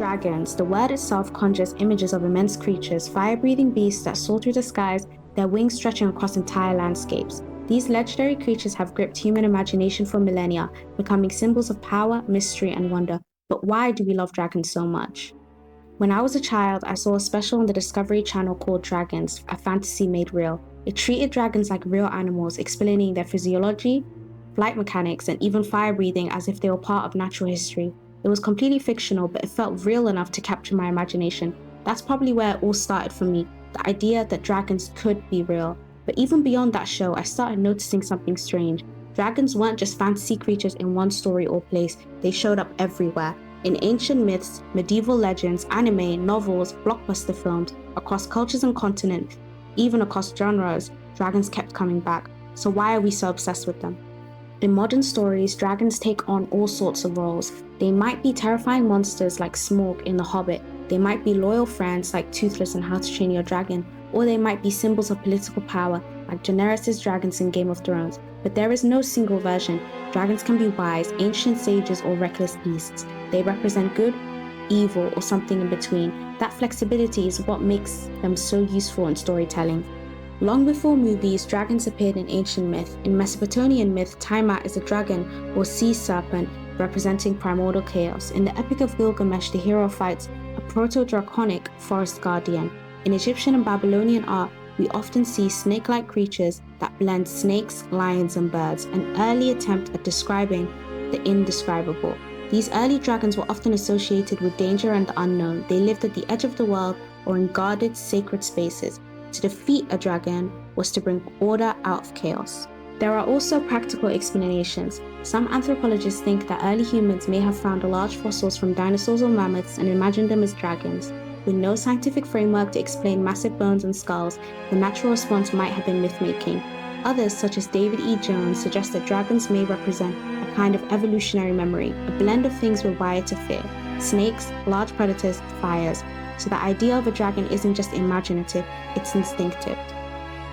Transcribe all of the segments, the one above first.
Dragons, the word itself conjures images of immense creatures, fire-breathing beasts that soar through the skies, their wings stretching across entire landscapes. These legendary creatures have gripped human imagination for millennia, becoming symbols of power, mystery, and wonder. But why do we love dragons so much? When I was a child, I saw a special on the Discovery Channel called Dragons, a fantasy made real. It treated dragons like real animals, explaining their physiology, flight mechanics, and even fire breathing as if they were part of natural history. It was completely fictional, but it felt real enough to capture my imagination. That's probably where it all started for me, the idea that dragons could be real. But even beyond that show, I started noticing something strange. Dragons weren't just fantasy creatures in one story or place, they showed up everywhere. In ancient myths, medieval legends, anime, novels, blockbuster films, across cultures and continents, even across genres, dragons kept coming back. So why are we so obsessed with them? In modern stories, dragons take on all sorts of roles. They might be terrifying monsters like Smaug in The Hobbit, they might be loyal friends like Toothless in How to Train Your Dragon, or they might be symbols of political power like Daenerys' dragons in Game of Thrones. But there is no single version. Dragons can be wise, ancient sages, or reckless beasts. They represent good, evil, or something in between. That flexibility is what makes them so useful in storytelling. Long before movies, dragons appeared in ancient myth. In Mesopotamian myth, Tiamat is a dragon or sea serpent representing primordial chaos. In the Epic of Gilgamesh, the hero fights a proto-draconic forest guardian. In Egyptian and Babylonian art, we often see snake-like creatures that blend snakes, lions, and birds, an early attempt at describing the indescribable. These early dragons were often associated with danger and the unknown. They lived at the edge of the world or in guarded, sacred spaces. To defeat a dragon was to bring order out of chaos. There are also practical explanations. Some anthropologists think that early humans may have found large fossils from dinosaurs or mammoths and imagined them as dragons. With no scientific framework to explain massive bones and skulls, the natural response might have been myth-making. Others, such as David E. Jones, suggest that dragons may represent a kind of evolutionary memory, a blend of things we're wired to fear: snakes, large predators, fires. So the idea of a dragon isn't just imaginative, it's instinctive.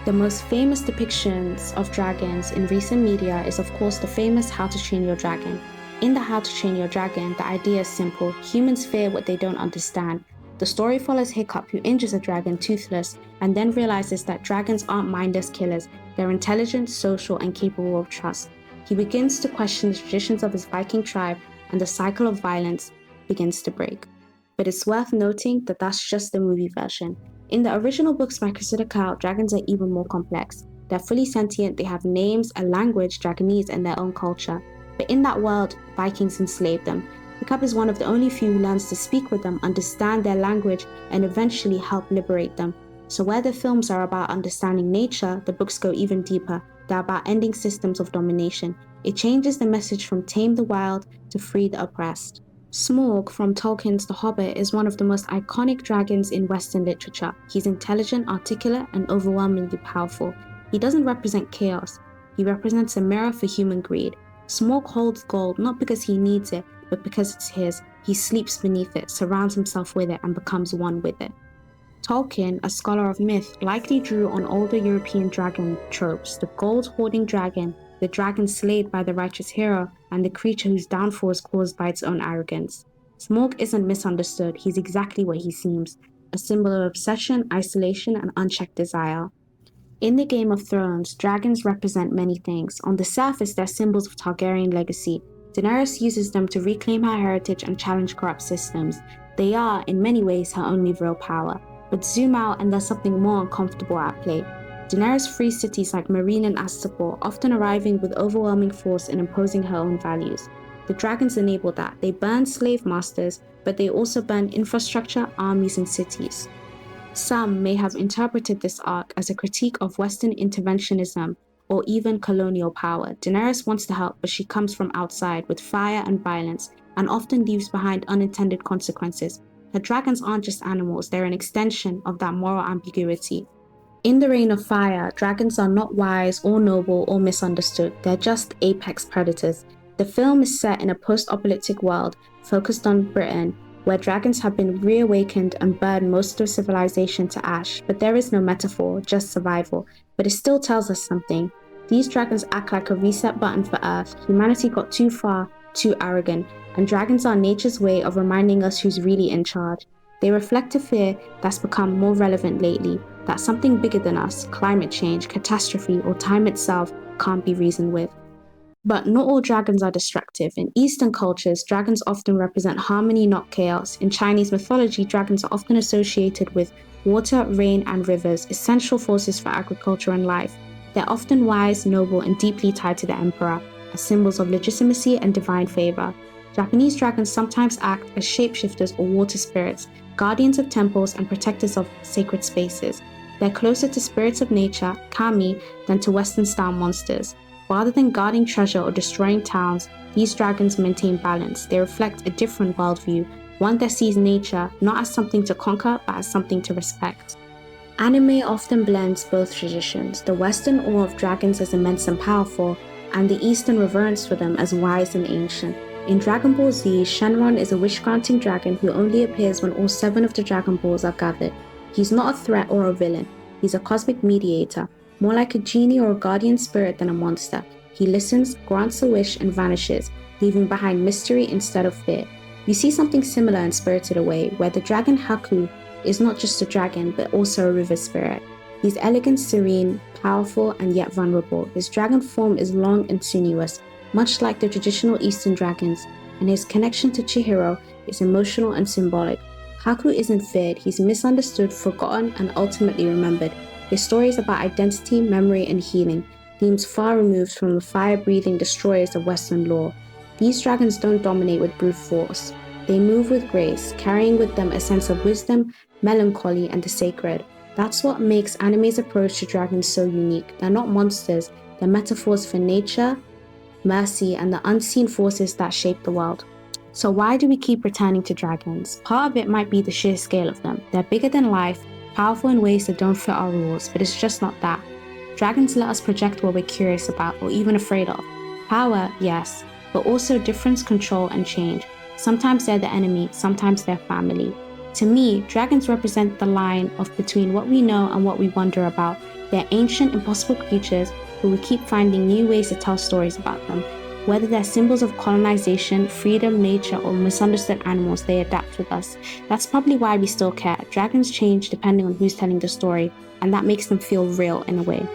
The most famous depictions of dragons in recent media is of course the famous How to Train Your Dragon. In the How to Train Your Dragon, the idea is simple: humans fear what they don't understand. The story follows Hiccup, who injures a dragon, Toothless, and then realizes that dragons aren't mindless killers, they're intelligent, social, and capable of trust. He begins to question the traditions of his Viking tribe, and the cycle of violence begins to break. But it's worth noting that that's just the movie version. In the original books by Cressida Clow, dragons are even more complex. They're fully sentient, they have names, a language, Dragonese, and their own culture. But in that world, Vikings enslaved them. Hiccup is one of the only few who learns to speak with them, understand their language, and eventually help liberate them. So where the films are about understanding nature, the books go even deeper. They're about ending systems of domination. It changes the message from tame the wild to free the oppressed. Smaug from Tolkien's The Hobbit is one of the most iconic dragons in Western literature. He's intelligent, articulate, and overwhelmingly powerful. He doesn't represent chaos. He represents a mirror for human greed. Smaug holds gold not because he needs it, but because it's his. He sleeps beneath it, surrounds himself with it, and becomes one with it. Tolkien, a scholar of myth, likely drew on older European dragon tropes: the gold-hoarding dragon, the dragon slayed by the righteous hero, and the creature whose downfall is caused by its own arrogance. Smaug isn't misunderstood, he's exactly what he seems: a symbol of obsession, isolation, and unchecked desire. In the Game of Thrones, dragons represent many things. On the surface, they're symbols of Targaryen legacy. Daenerys uses them to reclaim her heritage and challenge corrupt systems. They are, in many ways, her only real power. But zoom out and there's something more uncomfortable at play. Daenerys frees cities like Meereen and Astapor, often arriving with overwhelming force and imposing her own values. The dragons enable that. They burn slave masters, but they also burn infrastructure, armies, and cities. Some may have interpreted this arc as a critique of Western interventionism or even colonial power. Daenerys wants to help, but she comes from outside with fire and violence, and often leaves behind unintended consequences. Her dragons aren't just animals, they're an extension of that moral ambiguity. In the Reign of Fire, dragons are not wise or noble or misunderstood, they're just apex predators. The film is set in a post-apocalyptic world focused on Britain, where dragons have been reawakened and burned most of civilization to ash, but there is no metaphor, just survival. But it still tells us something. These dragons act like a reset button for Earth. Humanity got too far, too arrogant, and dragons are nature's way of reminding us who's really in charge. They reflect a fear that's become more relevant lately, that something bigger than us, climate change, catastrophe, or time itself, can't be reasoned with. But not all dragons are destructive. In Eastern cultures, dragons often represent harmony, not chaos. In Chinese mythology, dragons are often associated with water, rain, and rivers, essential forces for agriculture and life. They're often wise, noble, and deeply tied to the emperor, as symbols of legitimacy and divine favor. Japanese dragons sometimes act as shapeshifters or water spirits, guardians of temples and protectors of sacred spaces. They're closer to spirits of nature, kami, than to Western-style monsters. Rather than guarding treasure or destroying towns, these dragons maintain balance. They reflect a different worldview, one that sees nature not as something to conquer, but as something to respect. Anime often blends both traditions, the Western awe of dragons as immense and powerful, and the Eastern reverence for them as wise and ancient. In Dragon Ball Z, Shenron is a wish-granting dragon who only appears when all 7 of the Dragon Balls are gathered. He's not a threat or a villain. He's a cosmic mediator, more like a genie or a guardian spirit than a monster. He listens, grants a wish, and vanishes, leaving behind mystery instead of fear. We see something similar in Spirited Away, where the dragon Haku is not just a dragon, but also a river spirit. He's elegant, serene, powerful, and yet vulnerable. His dragon form is long and sinuous, much like the traditional Eastern dragons, and his connection to Chihiro is emotional and symbolic. Haku isn't feared, he's misunderstood, forgotten, and ultimately remembered. His story is about identity, memory, and healing, themes far removed from the fire-breathing destroyers of Western lore. These dragons don't dominate with brute force. They move with grace, carrying with them a sense of wisdom, melancholy, and the sacred. That's what makes anime's approach to dragons so unique. They're not monsters, they're metaphors for nature, mercy, and the unseen forces that shape the world. So why do we keep returning to dragons? Part of it might be the sheer scale of them. They're bigger than life, powerful in ways that don't fit our rules, but it's just not that. Dragons let us project what we're curious about or even afraid of. Power, yes, but also difference, control, and change. Sometimes they're the enemy, sometimes they're family. To me, dragons represent the line of between what we know and what we wonder about. They're ancient, impossible creatures, but we keep finding new ways to tell stories about them. Whether they're symbols of colonization, freedom, nature, or misunderstood animals, they adapt with us. That's probably why we still care. Dragons change depending on who's telling the story, and that makes them feel real in a way.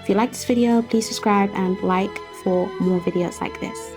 If you like this video, please subscribe and like for more videos like this.